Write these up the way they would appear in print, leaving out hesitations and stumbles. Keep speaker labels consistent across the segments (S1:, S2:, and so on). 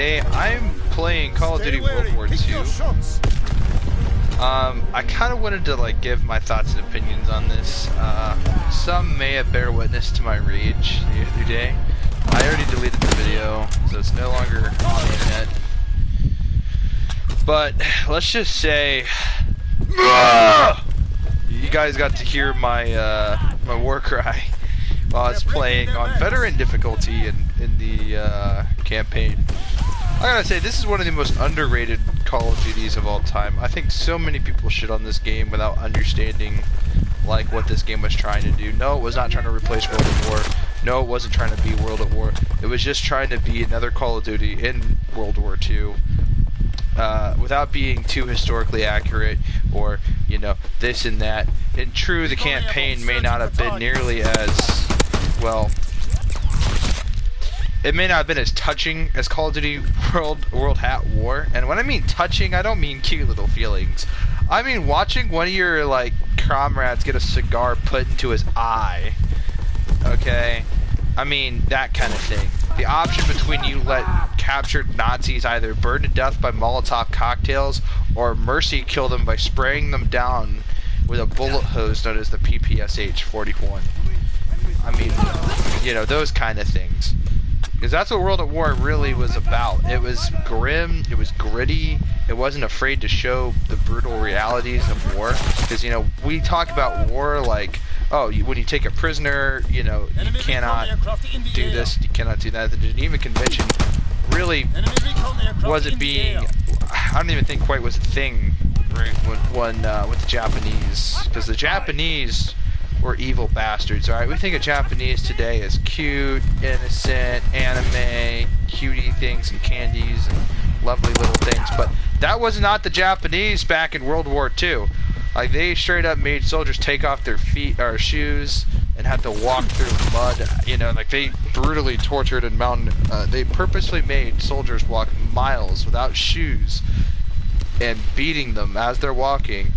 S1: Hey, I'm playing Call of Duty World War II. I kind of wanted to give my thoughts and opinions on this. Some may have bear witness to my rage the other day. I already deleted the video, so it's no longer on the internet. But let's just say, you guys got to hear my my war cry while I was playing on veteran difficulty in the campaign. I gotta say, this is one of the most underrated Call of Duties of all time. I think so many people shit on this game without understanding what this game was trying to do. No, it was not trying to replace World at War. No, it wasn't trying to be World at War. It was just trying to be another Call of Duty in World War II. Without being too historically accurate or, you know, this and that. And true, the campaign may not have been nearly as, well, it may not have been as touching as Call of Duty World at War. And when I mean touching, I don't mean cute little feelings. I mean watching one of your, comrades get a cigar put into his eye. Okay? I mean, that kind of thing. The option between you let captured Nazis either burn to death by Molotov cocktails or mercy kill them by spraying them down with a bullet hose known as the PPSH-41. I mean, you know, those kind of things. Because that's what World at War really was about. It was grim, it was gritty, it wasn't afraid to show the brutal realities of war. Because, you know, we talk about war like, oh, when you take a prisoner, you know, you cannot do this, you cannot do that. The Geneva Convention really wasn't being, I don't even think quite was a thing, right, with the Japanese. Because the Japanese were evil bastards, alright? We think of Japanese today as cute, innocent, anime, cutie things and candies and lovely little things, but that was not the Japanese back in World War II. Like, they straight up made soldiers take off their feet or shoes and had to walk through mud. You know, like, they brutally tortured and they purposely made soldiers walk miles without shoes and beating them as they're walking.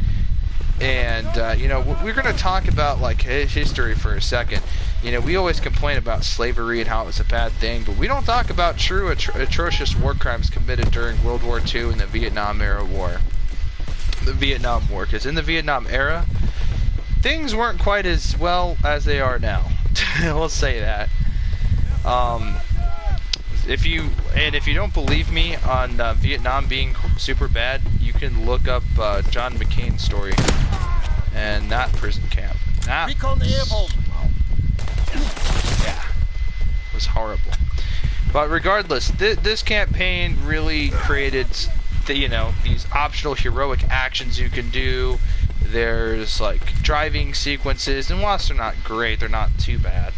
S1: And, you know, we're going to talk about, history for a second. You know, we always complain about slavery and how it was a bad thing, but we don't talk about true atrocious war crimes committed during World War II and the Vietnam era war. The Vietnam War, because in the Vietnam era, things weren't quite as well as they are now. We'll say that. If you don't believe me on Vietnam being super bad, you can look up John McCain's story and that prison camp. That was horrible. But regardless, this campaign really created, you know, these optional heroic actions you can do. There's driving sequences, and whilst they're not great, they're not too bad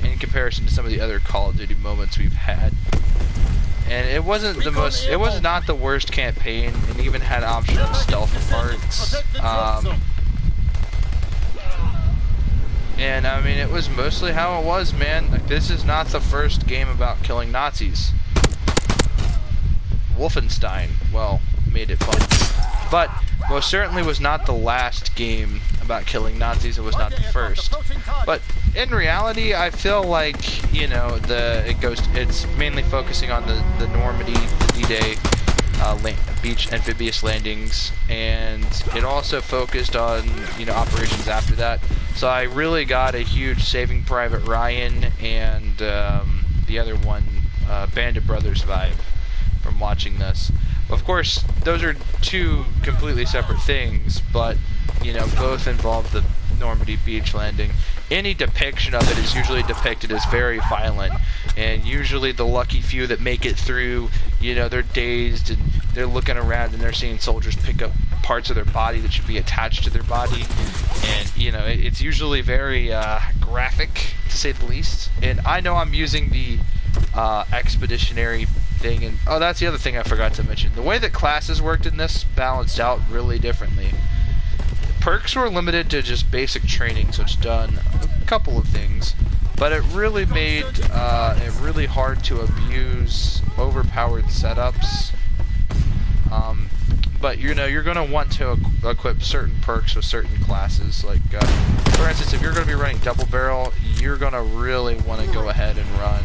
S1: in comparison to some of the other Call of Duty moments we've had. And it wasn't the most, it was not the worst campaign, and even had optional stealth parts. And I mean, it was mostly how it was, man. Like, this is not the first game about killing Nazis. Wolfenstein, well, made it fun. But most certainly was not the last game about killing Nazis. It was not the first. But in reality, I feel like, you know, it's mainly focusing on the Normandy, the D-Day, beach amphibious landings, and it also focused on, you know, operations after that. So I really got a huge Saving Private Ryan and the other one, Band of Brothers vibe from watching this. Of course, those are two completely separate things, but, you know, both involve the Normandy beach landing. Any depiction of it is usually depicted as very violent, and usually the lucky few that make it through, you know, they're dazed and they're looking around and they're seeing soldiers pick up parts of their body that should be attached to their body, and, you know, it's usually very graphic, to say the least. And I know I'm using the expeditionary thing, and oh, that's the other thing I forgot to mention. The way that classes worked in this balanced out really differently. Perks were limited to just basic training, so it's done a couple of things, but it really made it really hard to abuse overpowered setups. But you know, you're going to want to equip certain perks with certain classes. Like, for instance, if you're going to be running double barrel, you're going to really want to go ahead and run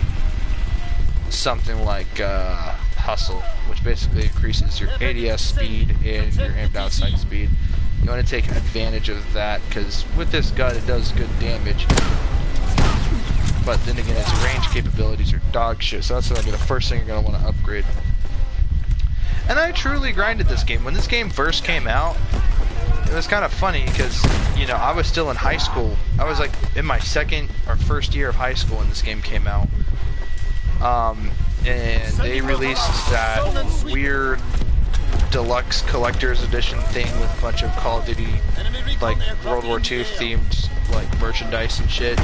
S1: something like tussle, which basically increases your ADS speed and your aim down sight speed. You want to take advantage of that, because with this gun it does good damage. But then again, its range capabilities are dog shit, so that's going to be the first thing you're going to want to upgrade. And I truly grinded this game. When this game first came out, it was kind of funny because, you know, I was still in high school. I was like in my second or first year of high school when this game came out. And they released that weird deluxe collector's edition thing with a bunch of Call of Duty, like World War II themed like merchandise and shit.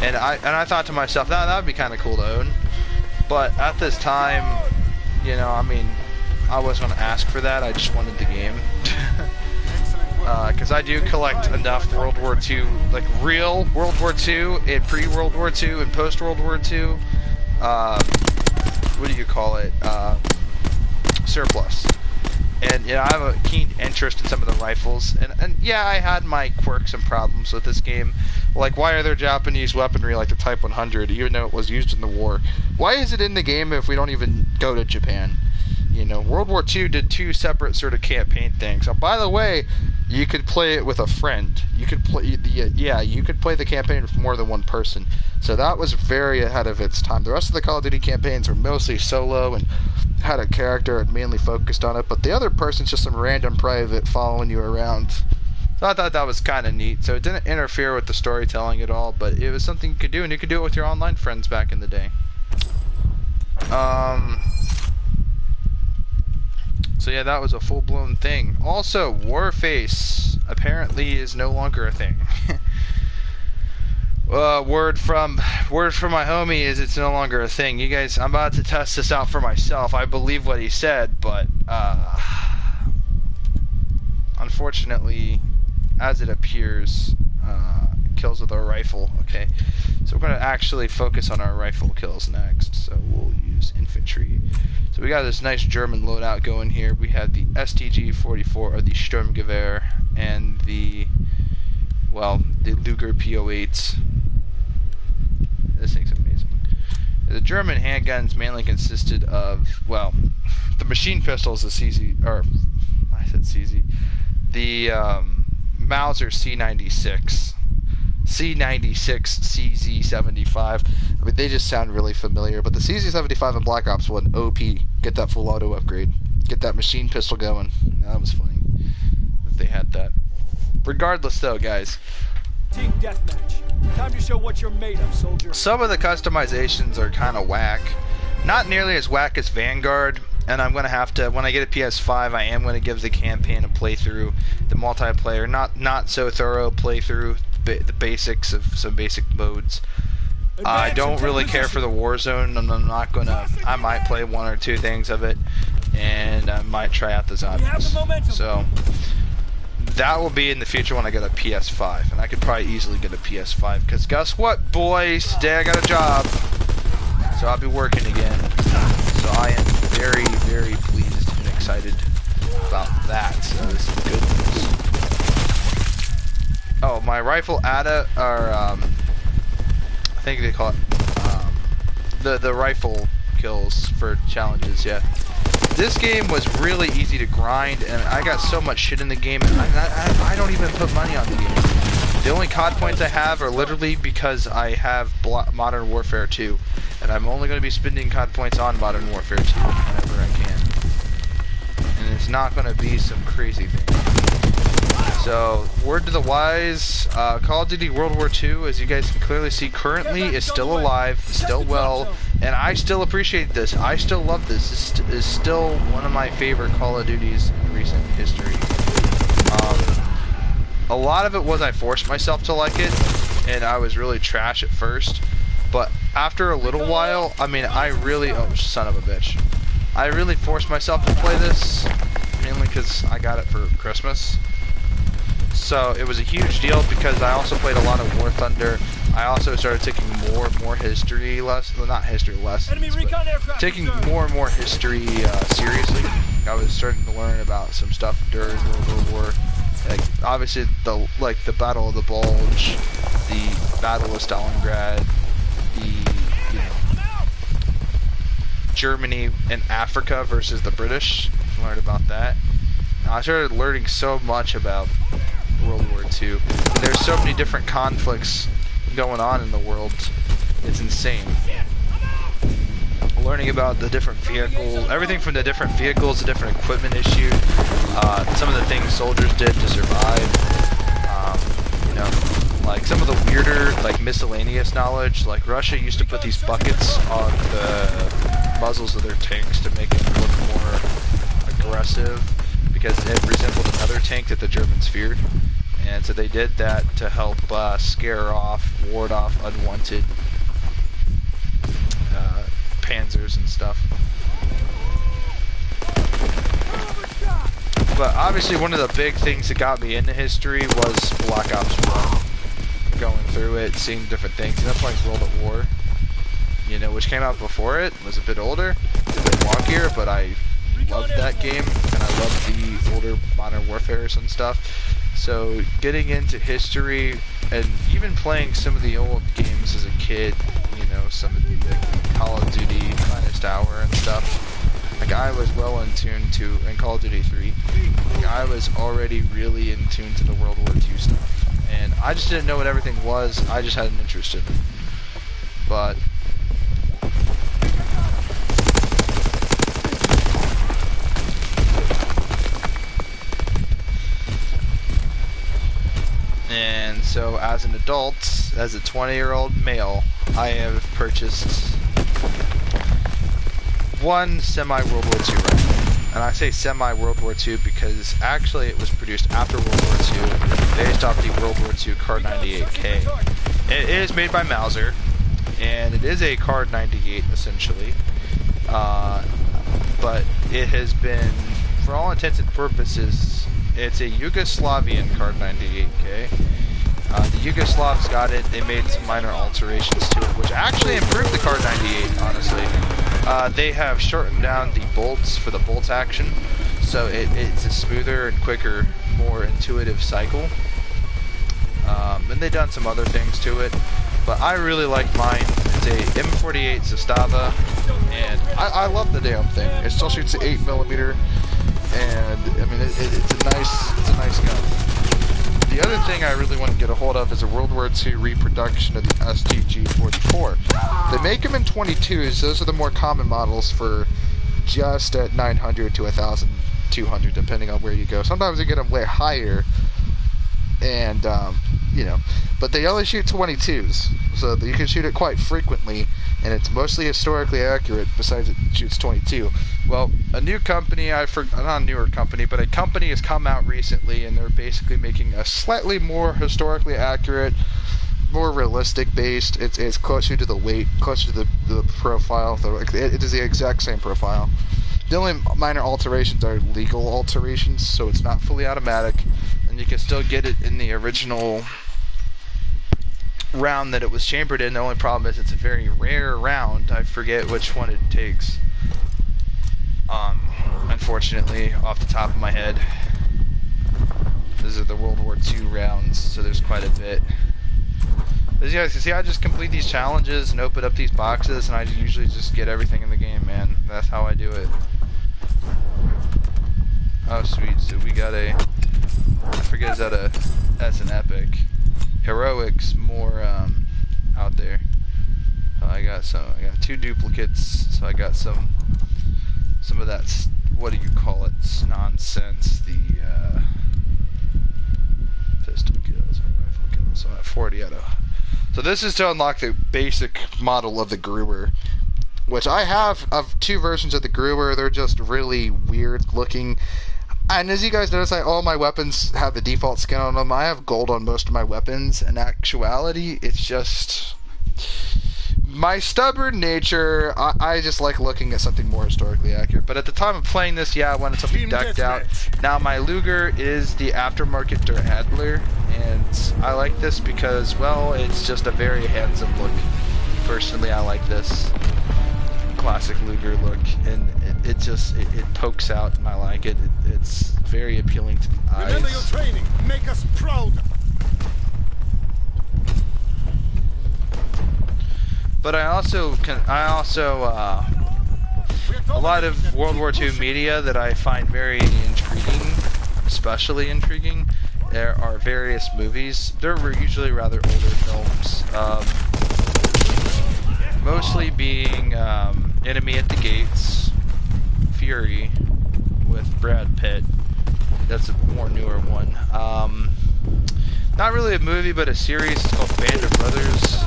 S1: And I thought to myself, that would be kind of cool to own. But at this time, you know, I mean, I wasn't going to ask for that. I just wanted the game. Because I do collect enough World War II, like real World War II and pre-World War II and post-World War II, what do you call it, surplus. And, you know, I have a keen interest in some of the rifles, and yeah, I had my quirks and problems with this game. Like, why are there Japanese weaponry like the Type 100, even though it was used in the war? Why is it in the game if we don't even go to Japan? You know, World War II did 2 separate sort of campaign things. And by the way, you could play it with a friend. You could play, you could play the campaign with more than one person. So that was very ahead of its time. The rest of the Call of Duty campaigns were mostly solo and had a character and mainly focused on it. But the other person's just some random private following you around. So I thought that was kind of neat. So it didn't interfere with the storytelling at all, but it was something you could do, and you could do it with your online friends back in the day. So yeah, that was a full-blown thing. Also, Warface apparently is no longer a thing. Word from my homie is it's no longer a thing. You guys, I'm about to test this out for myself. I believe what he said, but unfortunately, as it appears, kills with our rifle. Okay, so we're going to actually focus on our rifle kills next. So we'll use infantry. So we got this nice German loadout going here. We have the STG-44, or the Sturmgewehr, and the Luger PO8s. This thing's amazing. The German handguns mainly consisted of, well, the machine pistols, the CZ, or I said CZ, the Mauser C96, C96, CZ75. I mean, they just sound really familiar, but the CZ75 and Black Ops 1, OP. Get that full auto upgrade. Get that machine pistol going. That was funny if they had that. Regardless, though, guys.
S2: Team deathmatch. Time to show what you're made of, soldier.
S1: Some of the customizations are kind of whack. Not nearly as whack as Vanguard. And I'm going to have to, when I get a PS5, I am going to give the campaign a playthrough. The multiplayer, not so thorough playthrough. The basics of some basic modes. I don't really care for the Warzone, and I'm not gonna. I might play 1 or 2 things of it, and I might try out the zombies. So that will be in the future when I get a PS5, and I could probably easily get a PS5. Because guess what, boys? Today I got a job, so I'll be working again. So I am very, very pleased and excited about that. So this is good news. Oh, my rifle ADA, or I think they call it the rifle kills for challenges. Yeah, this game was really easy to grind, and I got so much shit in the game. And I don't even put money on the game. The only COD points I have are literally because I have Modern Warfare 2, and I'm only going to be spending COD points on Modern Warfare 2 whenever I can. And it's not going to be some crazy thing. So, word to the wise, Call of Duty World War II, as you guys can clearly see, currently is still alive, still well, and I still appreciate this. I still love this. This is still one of my favorite Call of Duties in recent history. A lot of it was I forced myself to like it, and I was really trash at first, but after a little while, I mean, I really, oh, son of a bitch. I really forced myself to play this, mainly because I got it for Christmas. So it was a huge deal because I also played a lot of War Thunder. I also started taking more and more history lessons, well, not history lessons, but taking more and more history seriously. I was starting to learn about some stuff during World War. Like obviously the Battle of the Bulge, the Battle of Stalingrad, the Germany and Africa versus the British. Learned about that. I started learning so much about World War II. And there's so many different conflicts going on in the world. It's insane. Learning about the different vehicles, everything from the different vehicles, the different equipment issued, some of the things soldiers did to survive, you know, like some of the weirder, like miscellaneous knowledge, like Russia used to put these buckets on the muzzles of their tanks to make it look more aggressive because it resembled another tank that the Germans feared, and so they did that to help scare off, ward off unwanted panzers and stuff. But obviously one of the big things that got me into history was Black Ops 1. Going through it, seeing different things. And I'm playing World at War, you know, which came out before it, was a bit older, a bit wonkier, but I loved that game, and I loved the older Modern Warfares and stuff. So getting into history, and even playing some of the old games as a kid, you know, some of the Call of Duty, Finest Hour and stuff, like I was well in tune to, and Call of Duty 3, like I was already really in tune to the World War II stuff, and I just didn't know what everything was, I just had an interest in it. But and so as an adult, as a 20-year-old male, I have purchased one semi-World War II rifle. And I say semi-World War II because actually it was produced after World War II, based off the World War II Card 98K. It is made by Mauser, and it is a Card 98 essentially. But it has been, for all intents and purposes, it's a Yugoslavian Card 98K. The Yugoslavs got it, they made some minor alterations to it, which actually improved the Card 98, honestly. They have shortened down the bolts for the bolt action, so it's a smoother and quicker, more intuitive cycle. And they've done some other things to it, but I really like mine. It's a M48 Zastava, and I love the damn thing. It still shoots at 8mm, and I mean it's a nice gun. The other thing I really want to get a hold of is a World War II reproduction of the STG-44. They make them in 22s. Those are the more common models for just at 900 to 1,200, depending on where you go. Sometimes you get them way higher, and you know, but they only shoot 22s, so you can shoot it quite frequently, and it's mostly historically accurate. Besides, it shoots 22. Well, a new company, not a newer company, but a company has come out recently, and they're basically making a slightly more historically accurate, more realistic based. It's closer to the weight, closer to the profile. It is the exact same profile. The only minor alterations are legal alterations, so it's not fully automatic, and you can still get it in the original round that it was chambered in. The only problem is it's a very rare round. I forget which one it takes. Unfortunately, off the top of my head. These are the World War II rounds, so there's quite a bit. As you guys can see, I just complete these challenges and open up these boxes, and I usually just get everything in the game, man. That's how I do it. Oh, sweet. So we got a... I forget, that's an epic. Heroics more out there. I got 2 duplicates, so I got some of that, what do you call it, nonsense, the pistol kills or rifle kills, so I'm at 40 out of... So this is to unlock the basic model of the Gruber, which I have of 2 versions of the Gruber. They're just really weird looking. And as you guys notice, all my weapons have the default skin on them. I have gold on most of my weapons. In actuality, it's just... my stubborn nature, I just like looking at something more historically accurate. But at the time of playing this, yeah, I wanted something decked out. Now, my Luger is the aftermarket Der Adler, and I like this because, well, it's just a very handsome look. Personally, I like this classic Luger look, and it pokes out, and I like it. It's very appealing to the eyes.
S3: Remember your training. Make us proud.
S1: But I also a lot of World War II media that I find very intriguing, especially intriguing. There are various movies. They're usually rather older films, mostly being Enemy at the Gates, Fury, with Brad Pitt. That's a more newer one. Not really a movie, but a series. It's called Band of Brothers.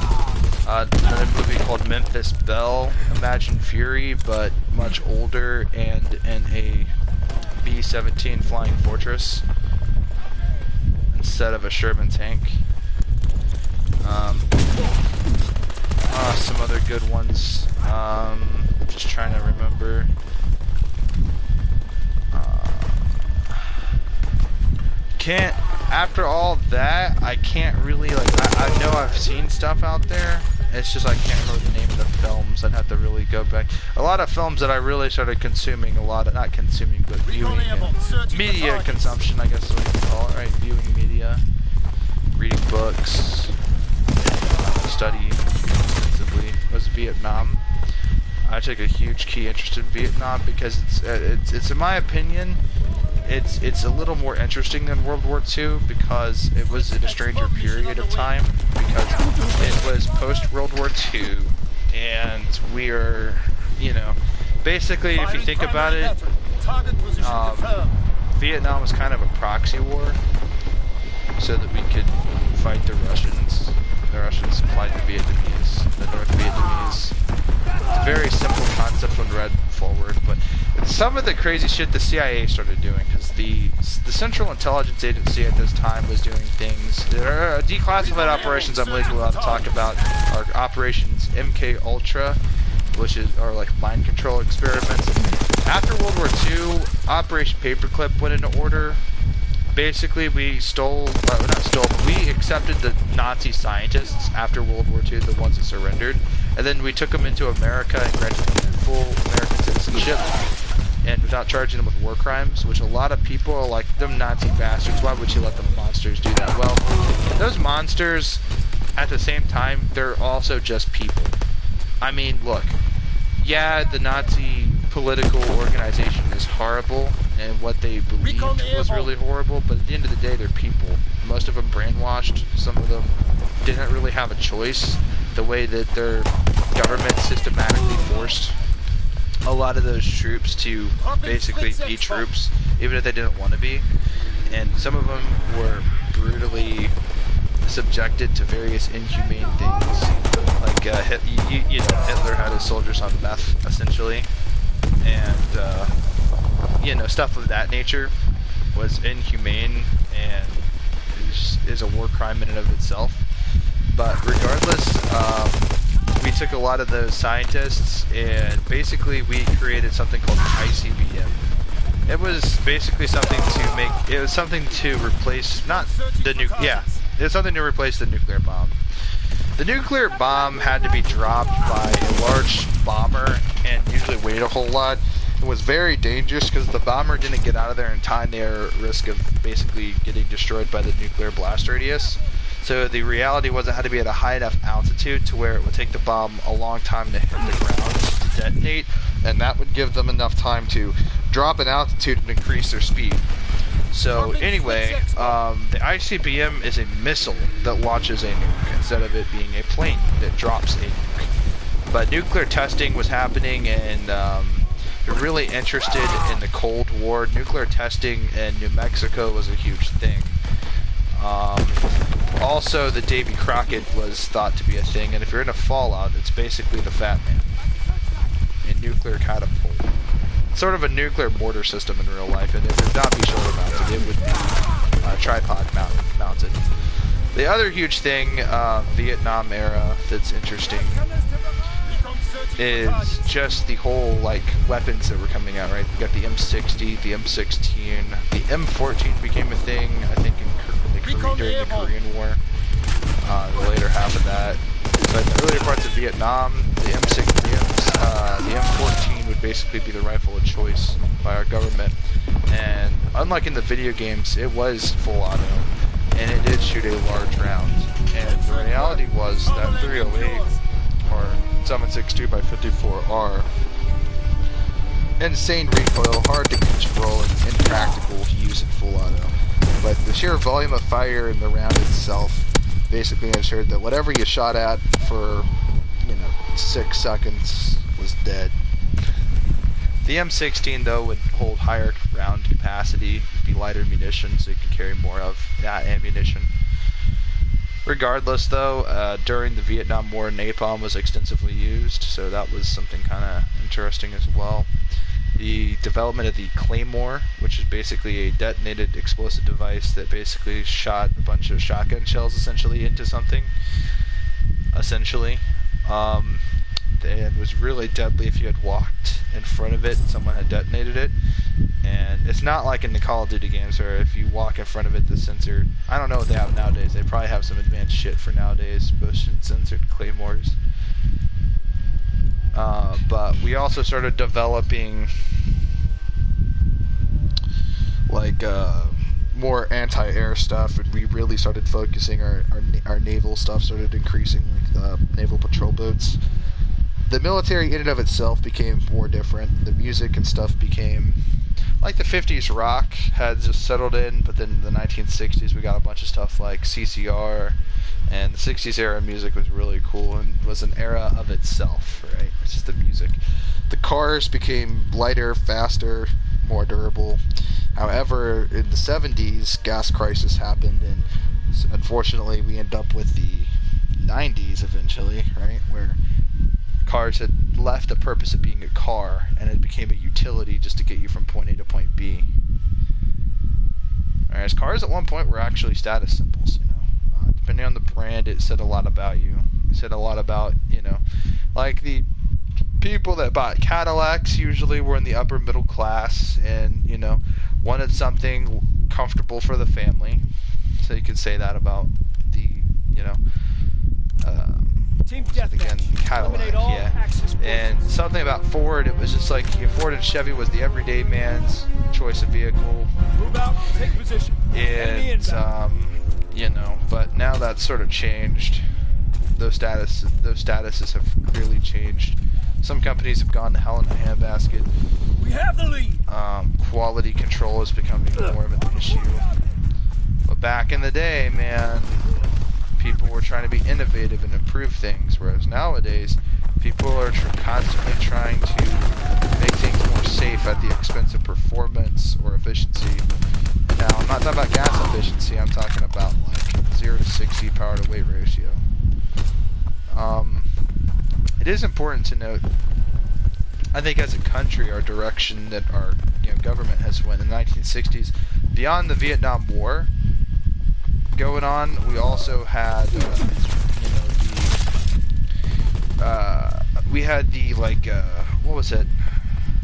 S1: Another movie called Memphis Belle. Imagine Fury, but much older and in a B-17 Flying Fortress instead of a Sherman tank. Some other good ones. Just trying to remember. After all that, I can't really, like, I know I've seen stuff out there. It's just I can't remember the name of the films. I'd have to really go back. A lot of films that I really started consuming, not consuming, but viewing and media consumption, I guess is what you can call it, right? Viewing media, reading books, studying extensively was Vietnam. I took a huge key interest in Vietnam because it's in my opinion, it's a little more interesting than World War II because it was in a stranger period of time, because it was post World War II, and we are, you know, basically if you think about it, Vietnam was kind of a proxy war so that we could fight the Russians. The Russians supplied the Vietnamese, the North Vietnamese. It's a very simple concept when read forward, but some of the crazy shit the CIA started doing, because the Central Intelligence Agency at this time was doing things. There are declassified operations I'm legally allowed to talk about are operations MK Ultra, which are like mind control experiments. After World War II, Operation Paperclip went into order. Basically, we we accepted the Nazi scientists after World War II, the ones that surrendered, and then we took them into America and granted them full American citizenship, and without charging them with war crimes, which a lot of people are like, them Nazi bastards, why would you let the monsters do that? Well, those monsters, at the same time, they're also just people. I mean, look, yeah, the Nazi political organization is horrible, and what they believed was really horrible, but at the end of the day, they're people. Most of them brainwashed. Some of them didn't really have a choice. The way that their government systematically forced a lot of those troops to basically be troops, even if they didn't want to be. And some of them were brutally subjected to various inhumane things. Like, Hitler had his soldiers on meth, essentially. And, stuff of that nature was inhumane and is a war crime in and of itself. But regardless, we took a lot of those scientists and basically we created something called the ICBM. It was basically something to replace, it was something to replace the nuclear bomb. The nuclear bomb had to be dropped by a large bomber and usually weighed a whole lot. It was very dangerous because the bomber didn't get out of there in time. They were at risk of basically getting destroyed by the nuclear blast radius. So the reality was it had to be at a high enough altitude to where it would take the bomb a long time to hit the ground to detonate, and that would give them enough time to drop in altitude and increase their speed. So anyway, the ICBM is a missile that launches a nuke instead of it being a plane that drops a nuke. But nuclear testing was happening, and if you're really interested in the Cold War, nuclear testing in New Mexico was a huge thing. Also, the Davy Crockett was thought to be a thing, and if you're in a Fallout, it's basically the Fat Man. A nuclear catapult. Sort of a nuclear mortar system in real life, and it would not be shoulder mounted, it would be tripod mounted. The other huge thing, Vietnam era, that's interesting is just the whole, like, weapons that were coming out, right? We got the M60, the M16, the M14 became a thing, I think, during the Korean War, the later half of that. But in the earlier parts of Vietnam, the the M14 would basically be the rifle of choice by our government. And unlike in the video games, it was full auto, and it did shoot a large round. And the reality was that 308 or 7.62 by 54R insane recoil, hard to control, and impractical to use in full auto. But the sheer volume of fire in the round itself basically ensured that whatever you shot at for, 6 seconds was dead. The M16 though would hold higher round capacity, be lighter munition, so you can carry more of that ammunition. Regardless though, during the Vietnam War, napalm was extensively used, so that was something kind of interesting as well. The development of the Claymore, which is basically a detonated explosive device that basically shot a bunch of shotgun shells essentially into something, and was really deadly if you had walked in front of it and someone had detonated it. And it's not like in the Call of Duty games where if you walk in front of it, the sensor, I don't know what they have nowadays, they probably have some advanced shit for nowadays, motion censored claymores. But we also started developing more anti-air stuff, and we really started focusing our naval stuff, started increasing naval patrol boats. The military in and of itself became more different. The music and stuff became like the 50s rock had just settled in, but then in the 1960s we got a bunch of stuff like CCR, and the 60s era music was really cool and was an era of itself, right? It's just the music. The cars became lighter, faster, more durable. However, in the 70s, gas crisis happened, and unfortunately we end up with the 90s eventually, right, where cars had left the purpose of being a car and it became a utility just to get you from point A to point B. Whereas cars at one point were actually status symbols, depending on the brand, it said a lot about you. It said a lot about, like the people that bought Cadillacs usually were in the upper middle class and, wanted something comfortable for the family. So you could say that about the,
S2: Team
S1: again,
S2: deathmatch.
S1: Cadillac,
S2: Eliminate all
S1: yeah.
S2: Axis forces.
S1: And something about Ford, it was just like Ford and Chevy was the everyday man's choice of vehicle.
S2: Move out, take position. Enemy
S1: And,
S2: inbound.
S1: but now that's sort of changed. Those statuses have clearly changed. Some companies have gone to hell in a handbasket.
S2: We have the lead.
S1: Quality control is becoming more of an issue. But back in the day, man, people were trying to be innovative and improve things, whereas nowadays, people are constantly trying to make things more safe at the expense of performance or efficiency. Now, I'm not talking about gas efficiency, I'm talking about like 0 to 60 power to weight ratio. It is important to note, I think as a country, our direction that our government has went in the 1960s, beyond the Vietnam War going on, we also had, we had the, what was it?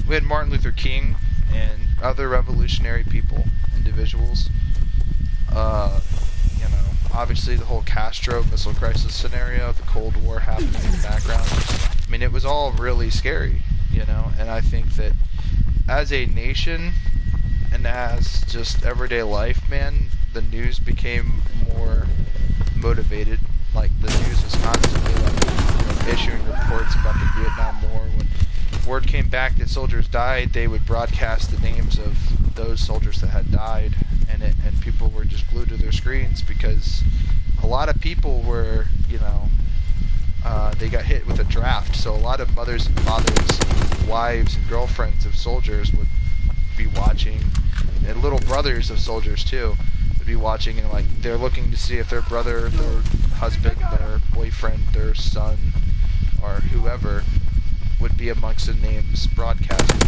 S1: We had Martin Luther King and other revolutionary people, individuals. Obviously the whole Castro missile crisis scenario, the Cold War happening in the background. I mean, it was all really scary, and I think that as a nation and as just everyday life, man, the news became more motivated. Like, the news was constantly issuing reports about the Vietnam War. When word came back that soldiers died, they would broadcast the names of those soldiers that had died, and people were just glued to their screens because a lot of people were, they got hit with a draft. So a lot of mothers and fathers, wives and girlfriends of soldiers would be watching, and little brothers of soldiers too would be watching, and they're looking to see if their brother, their husband, their boyfriend, their son, or whoever would be amongst the names broadcasted.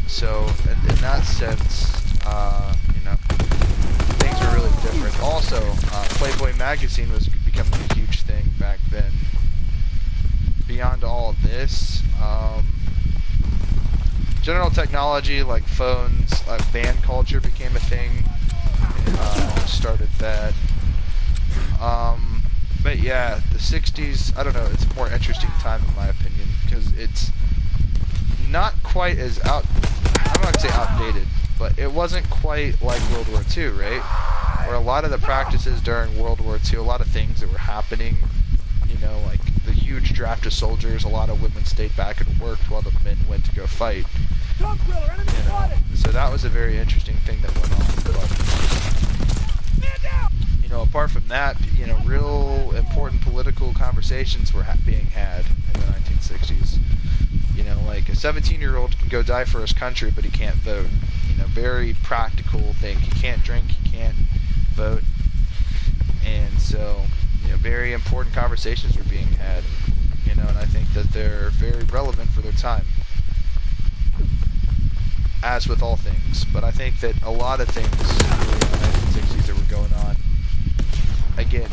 S1: So in that sense, things are really different. Also, Playboy magazine was becoming a huge thing back then. Beyond all of this, general technology like phones, band culture became a thing. Started that. But yeah, the 60s, I don't know, it's a more interesting time in my opinion, because it's not quite as I'm not going to say outdated, but it wasn't quite like World War II, right? Where a lot of the practices during World War II, a lot of things that were happening, like the huge draft of soldiers. A lot of women stayed back and worked while the men went to go fight.
S2: Dog driller, enemy spotted!
S1: So that was a very interesting thing that went on. But,
S2: Man down!
S1: you know, apart from that, you know, real important political conversations were being had in the 1960s. You know, like a 17-year-old can go die for his country, but he can't vote. You know, very practical thing. He can't drink, he can't vote. And so, you know, very important conversations were being had. You know, and I think that they're very relevant for their time. As with all things. But I think that a lot of things in the 1960s that were going on, again,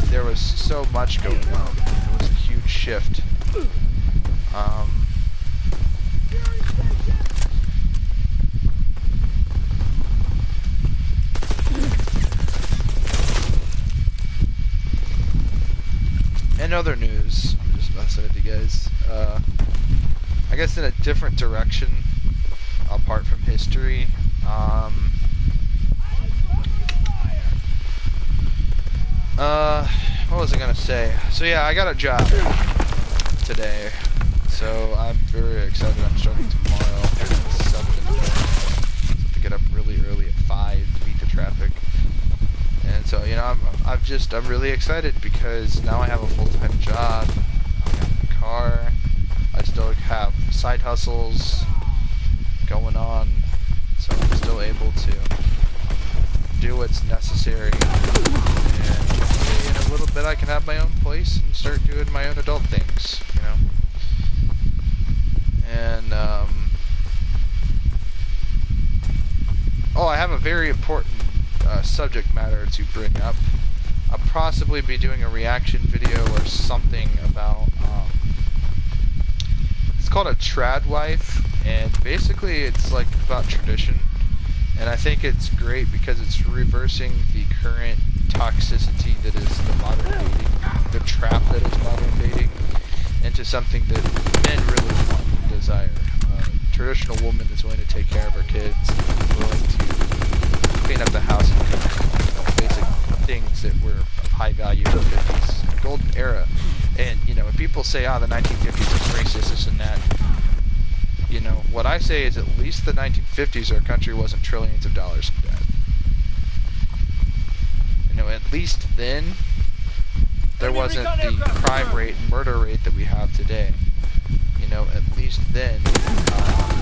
S1: there was so much going on. It was a huge shift. In other news, I'm just messing with you guys. I guess in a different direction, apart from history. What was I gonna say? So yeah, I got a job today, so I'm very excited. I'm starting tomorrow at 7 in the morning. So to get up really early at 5 to beat the traffic. And so, you know, I'm really excited because now I have a full-time job. I got a car. I still have side hustles going on, so I'm still able to do what's necessary. And hopefully in a little bit I can have my own place and start doing my own adult things, you know. And oh, I have a very important subject matter to bring up. I'll possibly be doing a reaction video or something about it's called a trad wife, and basically it's like about tradition, and I think it's great because it's reversing the current toxicity that is the modern dating, the trap that is modern dating, into something that men really want and desire. A traditional woman that's willing to take care of her kids, willing to clean up the house and cook, you know, basic things that were of high value in the 50s, a golden era. And, you know, when people say, the 1950s is racist, this and that, you know, what I say is at least the 1950s our country wasn't trillions of dollars in debt. You know, at least then there wasn't the crime rate and murder rate that we have today. You know, at least then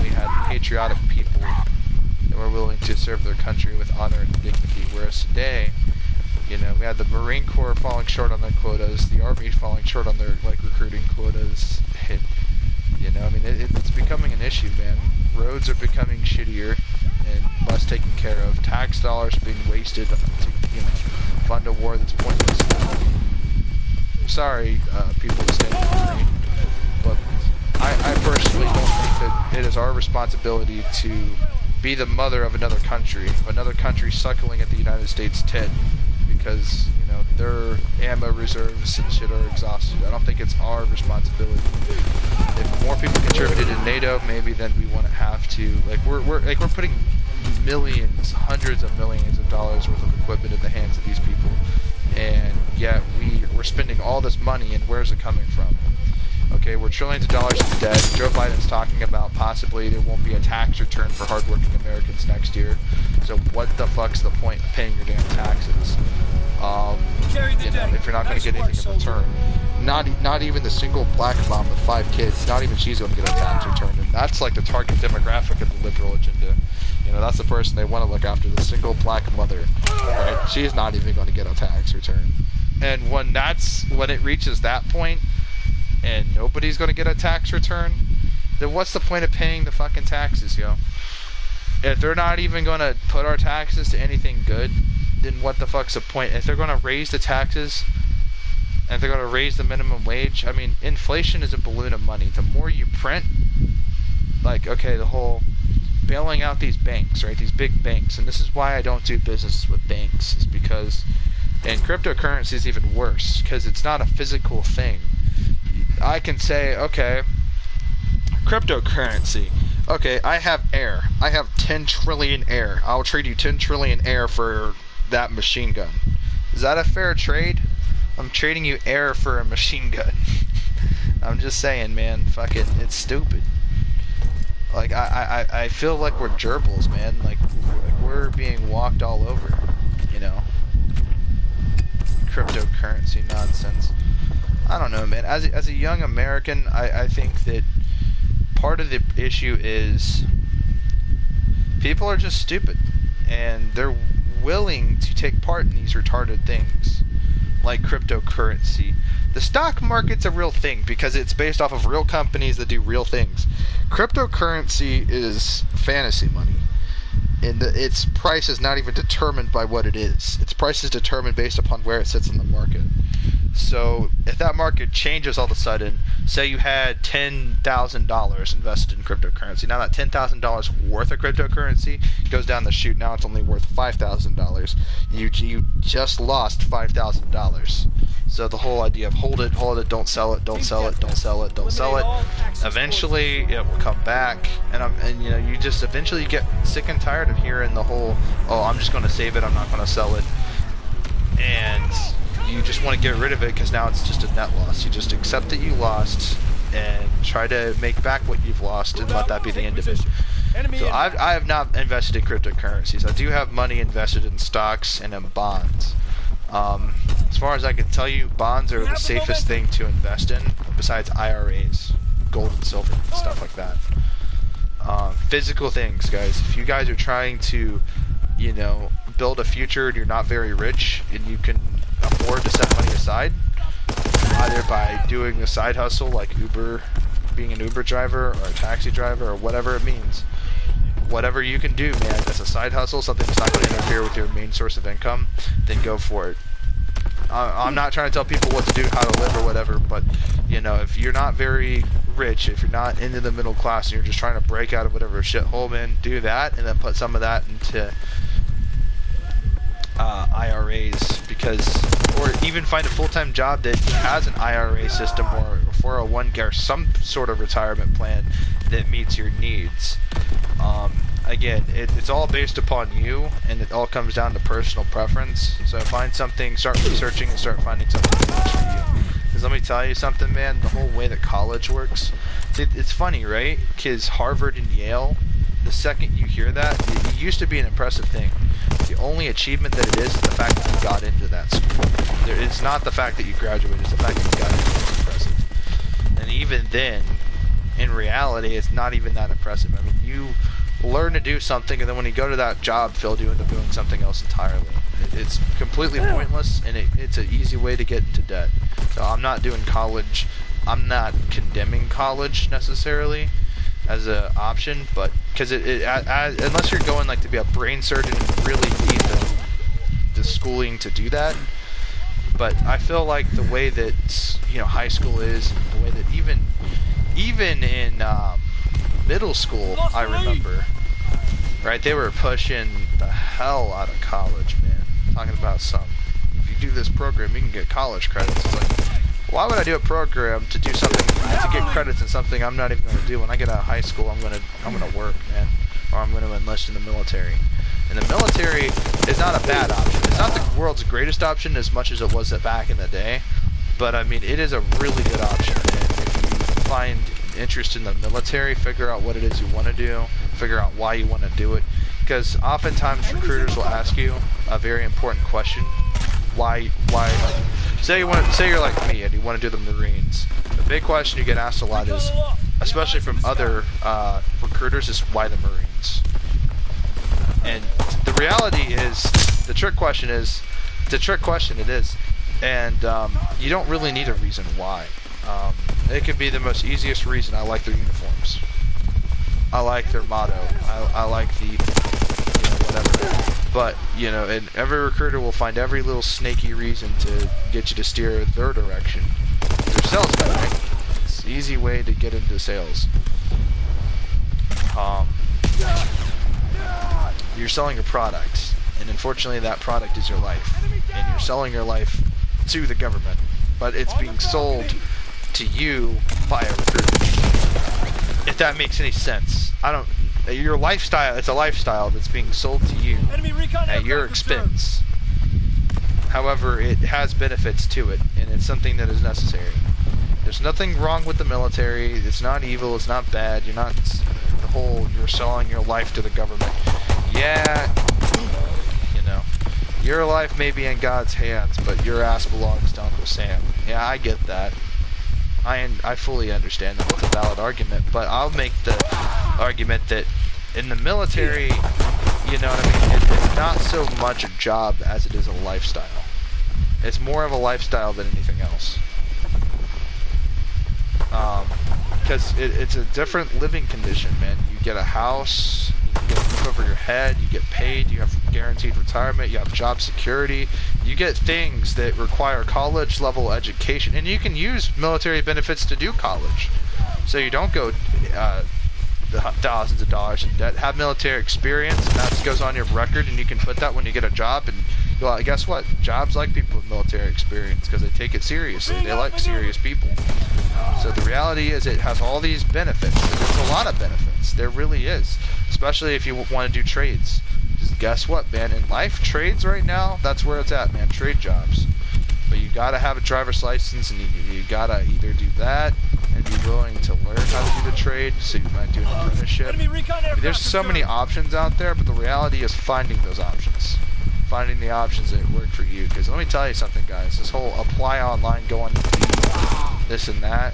S1: we had patriotic people that were willing to serve their country with honor and dignity, whereas today, you know, we had the Marine Corps falling short on their quotas, the Army falling short on their, like, recruiting quotas. And, you know, I mean, it's becoming an issue, man. Roads are becoming shittier and less taken care of. Tax dollars are being wasted to, you know, fund a war that's pointless. Sorry, people that stand with me, but I personally don't think that it is our responsibility to be the mother of another country suckling at the United States tit, because, you know, their ammo reserves and shit are exhausted. I don't think it's our responsibility. If more people contributed in NATO, maybe then we wouldn't have to. Like, we're putting millions, hundreds of millions of dollars worth of equipment in the hands of these people, and yet we're spending all this money, and where's it coming from? Okay, we're trillions of dollars in debt. Joe Biden's talking about possibly there won't be a tax return for hardworking Americans next year. So what the fuck's the point of paying your damn taxes? You know, if you're not going to get anything in return. Not even the single black mom with 5 kids, not even she's going to get a tax return. And that's like the target demographic of the liberal agenda. You know, that's the person they want to look after, the single black mother. Right? She's not even going to get a tax return. And when it reaches that point, and nobody's going to get a tax return, then what's the point of paying the fucking taxes, yo? If they're not even going to put our taxes to anything good, then what the fuck's the point? If they're going to raise the taxes, and if they're going to raise the minimum wage, I mean, inflation is a balloon of money. The more you print, like, okay, the whole bailing out these banks, right, these big banks, and this is why I don't do business with banks, is because, and cryptocurrency is even worse, because it's not a physical thing. I can say, okay, cryptocurrency. Okay, I have air. I have 10 trillion air. I'll trade you 10 trillion air for that machine gun. Is that a fair trade? I'm trading you air for a machine gun. I'm just saying, man. Fucking, it's stupid. Like, I feel like we're gerbils, man. Like, we're being walked all over, you know. Cryptocurrency nonsense. I don't know, man. As a young American, I think that part of the issue is people are just stupid, and they're willing to take part in these retarded things, like cryptocurrency. The stock market's a real thing because it's based off of real companies that do real things. Cryptocurrency is fantasy money, and its price is not even determined by what it is. Its price is determined based upon where it sits in the market. So if that market changes all of a sudden, say you had $10,000 invested in cryptocurrency. Now that $10,000 worth of cryptocurrency goes down the chute. Now it's only worth $5,000. You just lost $5,000. So the whole idea of hold it, don't sell it, don't sell it, don't sell it, don't sell it. Eventually it will come back, and you know, you just eventually get sick and tired of hearing the whole, oh, I'm just going to save it, I'm not going to sell it, and you just want to get rid of it because now it's just a net loss. You just accept that you lost and try to make back what you've lost and let that be the end of it. So I have not invested in cryptocurrencies. I do have money invested in stocks and in bonds. As far as I can tell you, bonds are the safest thing to invest in besides IRAs, gold and silver, stuff like that. Physical things, guys. If you guys are trying to, you know, build a future and you're not very rich and you can afford to set money aside, either by doing a side hustle like Uber, being an Uber driver or a taxi driver or whatever it means, whatever you can do, man, as a side hustle, something that's not going to interfere with your main source of income, then go for it. I'm not trying to tell people what to do, how to live or whatever, but you know, if you're not very rich, if you're not into the middle class and you're just trying to break out of whatever shithole, man, do that and then put some of that into IRAs, because, or even find a full-time job that has an IRA system or a 401k or some sort of retirement plan that meets your needs. Again, it's all based upon you, and it all comes down to personal preference. So find something, start researching, and start finding something that works for you. Because let me tell you something, man, the whole way that college works, it's funny, right? Because Harvard and Yale, the second you hear that, it used to be an impressive thing. The only achievement that it is the fact that you got into that school. It's not the fact that you graduated, it's the fact that you got into it that's impressive. And even then, in reality, it's not even that impressive. I mean, you learn to do something, and then when you go to that job field, you end up doing something else entirely. It's completely pointless, and it's an easy way to get into debt. So I'm not doing college. I'm not condemning college necessarily as an option, but because unless you're going like to be a brain surgeon and really need the schooling to do that. But I feel like the way that, you know, high school is, the way that even in middle school, I remember, right, they were pushing the hell out of college, man. Talking about if you do this program, you can get college credits. It's like, why would I do a program to do something, to get credits in something I'm not even going to do? When I get out of high school, I'm gonna work, man, or I'm going to enlist in the military. And the military is not a bad option. It's not the world's greatest option as much as it was back in the day, but I mean, it is a really good option. And if you find interest in the military, figure out what it is you want to do, figure out why you want to do it, because oftentimes recruiters will ask you a very important question. Why say you're like me and you want to do the Marines. The big question you get asked a lot is, especially from other recruiters, is why the Marines? And the reality is, the trick question is, and you don't really need a reason why. It could be the most easiest reason. I like their uniforms. I like their motto. I like the, you know, whatever. But, you know, and every recruiter will find every little snaky reason to get you to steer their direction. They're salesmen, right? It's an easy way to get into sales. You're selling a product, and unfortunately that product is your life. And you're selling your life to the government. But it's being sold to you by a recruiter. If that makes any sense. Your lifestyle, it's a lifestyle that's being sold to you at your expense. However, it has benefits to it, and it's something that is necessary. There's nothing wrong with the military. It's not evil. It's not bad. You're not the whole. You're selling your life to the government. Yeah, you know, your life may be in God's hands, but your ass belongs to Uncle Sam. Yeah, I get that. I fully understand that it's a valid argument, but I'll make the argument that in the military, you know what I mean, it's not so much a job as it is a lifestyle. It's more of a lifestyle than anything else. Because it's a different living condition, man. You get a house, you get a roof over your head, you get paid, you have guaranteed retirement, you have job security, you get things that require college level education, and you can use military benefits to do college. So you don't go thousands of dollars in debt. Have military experience, and that goes on your record, and you can put that when you get a job. And well, guess what? Jobs like people with military experience because they take it seriously. They like serious people. So the reality is it has all these benefits. There's a lot of benefits. There really is. Especially if you want to do trades. Because guess what, man? In life, trades right now, that's where it's at, man. Trade jobs. But you gotta have a driver's license, and you gotta either do that and be willing to learn how to do the trade, so you might do an apprenticeship. There's so many options out there, but the reality is finding those options. Finding the options that work for you. Because let me tell you something, guys. This whole apply online, go on this and that.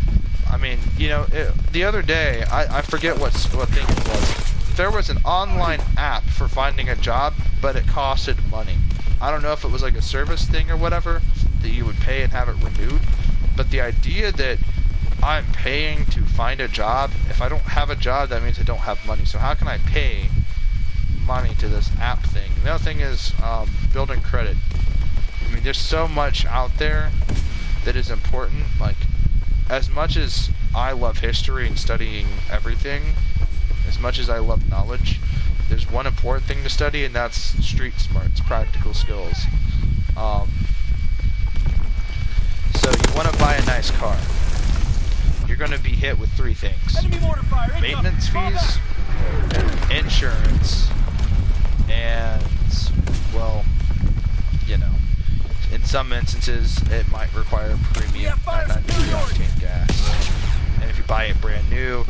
S1: I mean, you know, the other day, I forget what thing it was. There was an online app for finding a job, but it costed money. I don't know if it was like a service thing or whatever, that you would pay and have it renewed. But the idea that I'm paying to find a job, if I don't have a job, that means I don't have money. So how can I pay money to this app thing? The other thing is building credit. I mean, there's so much out there that is important. Like, as much as I love history and studying everything, as much as I love knowledge, there's one important thing to study, and that's street smarts, practical skills. So you want to buy a nice car. You're going to be hit with three things: maintenance fees, insurance, and, well, you know, in some instances it might require premium 93 octane gas. And if you buy it brand new,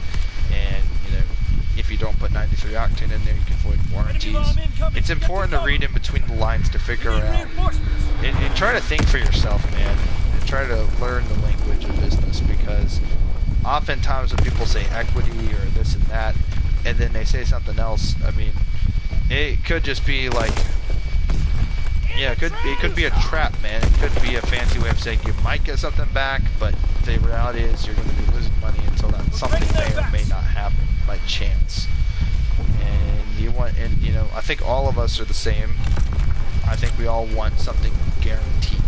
S1: and you know, if you don't put 93 octane in there, you can avoid warranties. It's important to read in between the lines to figure out and try to think for yourself, man, and try to learn the language of business, because oftentimes when people say equity or this and that, and then they say something else, I mean, it could just be like, yeah, it could be a trap, man. It could be a fancy way of saying you might get something back, but the reality is you're going to be losing money until that something may or may not happen by chance. And you want, and you know, I think all of us are the same. I think we all want something guaranteed.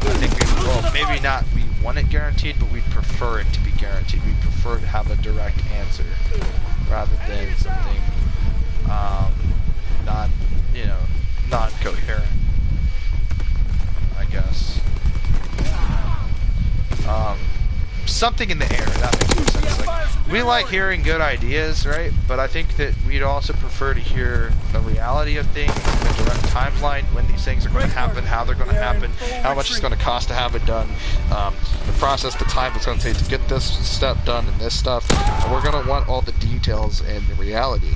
S1: I think we, well, maybe not we want it guaranteed, but we'd prefer it to be guaranteed. We'd prefer to have a direct answer rather than something not, you know, non-coherent, I guess. Something in the air, that makes more sense. Like, we like hearing good ideas, right? But I think that we'd also prefer to hear the reality of things, the direct timeline, when these things are going to happen, how they're going to happen, how much it's going to cost to have it done, the process, the time it's going to take to get this step done and this stuff. And we're going to want all the details and the reality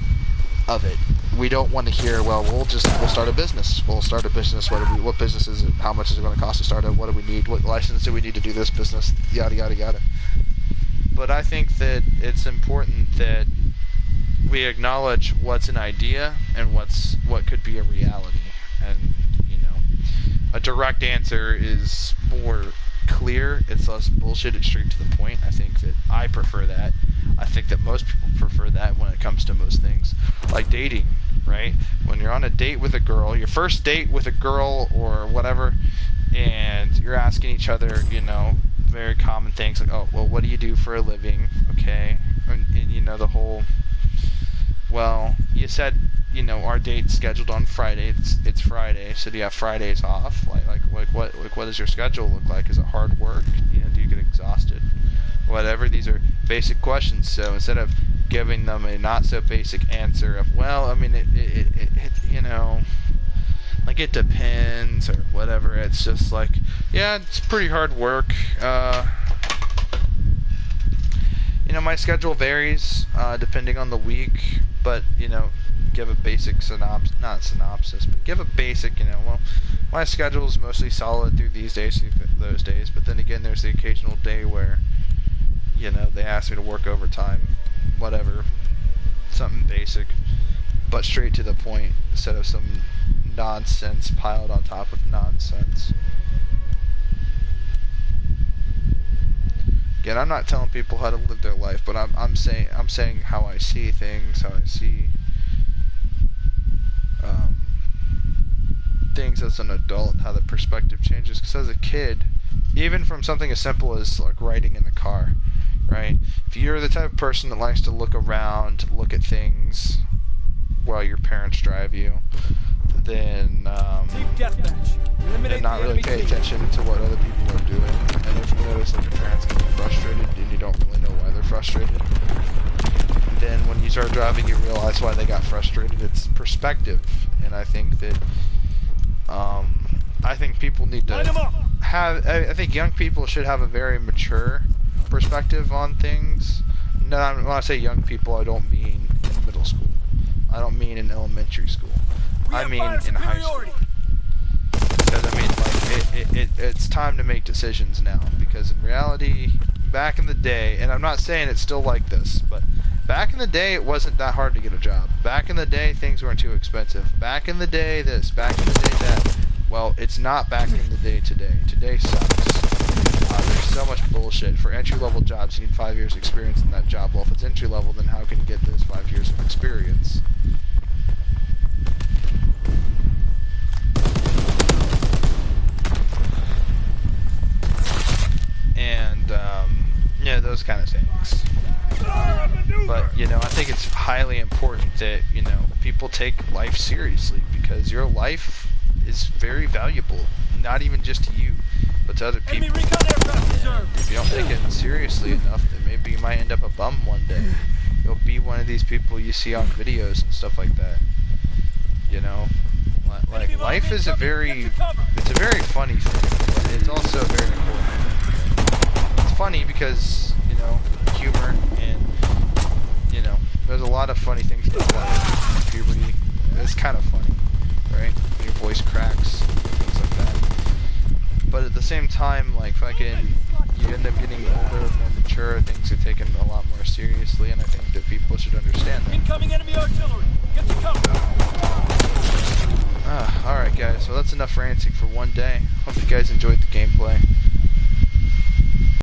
S1: of it. We don't want to hear, well, we'll start a business. We'll start a business. What business is it? How much is it going to cost to start it? What do we need? What license do we need to do this business? Yada, yada, yada. But I think that it's important that we acknowledge what's an idea and what could be a reality. And, you know, a direct answer is more clear. It's less bullshit. It's straight to the point. I think that I prefer that. I think that most people prefer that when it comes to most things. Like dating, right? When you're on a date with a girl, your first date with a girl or whatever, and you're asking each other, you know, very common things like, oh, well, what do you do for a living? Okay. And you know, the whole, well, you said, you know, our date's scheduled on Friday. It's Friday, so do you have Fridays off? What does your schedule look like? Is it hard work? You know, do you get exhausted? Whatever. These are basic questions. So instead of giving them a not so basic answer of, well, I mean, it you know, Like, it depends or whatever. It's just like, yeah, it's pretty hard work. You know, my schedule varies depending on the week, but, you know, give a basic not synopsis, but give a basic, you know, well, my schedule is mostly solid through these days, through those days, but then again, there's the occasional day where, you know, they ask me to work overtime, whatever, something basic, but straight to the point, instead of some nonsense piled on top of nonsense. Again, I'm not telling people how to live their life, but I'm saying how I see things, how I see things as an adult, how the perspective changes. Because as a kid, even from something as simple as like riding in the car, right? If you're the type of person that likes to look around, look at things while your parents drive you, then and not really pay attention to what other people are doing. And if you notice that your parents get frustrated and you don't really know why they're frustrated, then when you start driving, you realize why they got frustrated. It's perspective, and I think that I think people need to have. I think young people should have a very mature perspective on things. No, when I say young people, I don't mean in middle school. I don't mean in elementary school. I mean in high school. Because I mean, like, it's time to make decisions now. Because in reality, back in the day, and I'm not saying it's still like this, but back in the day, it wasn't that hard to get a job. Back in the day, things weren't too expensive. Back in the day, this. Back in the day, that. Well, it's not back in the day today. Today sucks. There's so much bullshit. For entry-level jobs, you need 5 years experience in that job. Well, if it's entry-level, then how can you get those 5 years of experience? And, yeah, those kind of things. But, you know, I think it's highly important that, you know, people take life seriously, because your life is very valuable, not even just to you, but to other people. And if you don't take it seriously enough, then maybe you might end up a bum one day. You'll be one of these people you see on videos and stuff like that. You know, like, life is a very funny thing, but it's also very important. It's funny because, you know, humor, and, you know, there's a lot of funny things about life. Puberty, it's kind of funny, right? When your voice cracks, things like that. But at the same time, like, fucking, you end up getting older, more mature, things are taken a lot more seriously, and I think that people should understand that.
S2: Incoming enemy artillery! Get to cover!
S1: Alright guys, so that's enough ranting for one day. Hope you guys enjoyed the gameplay.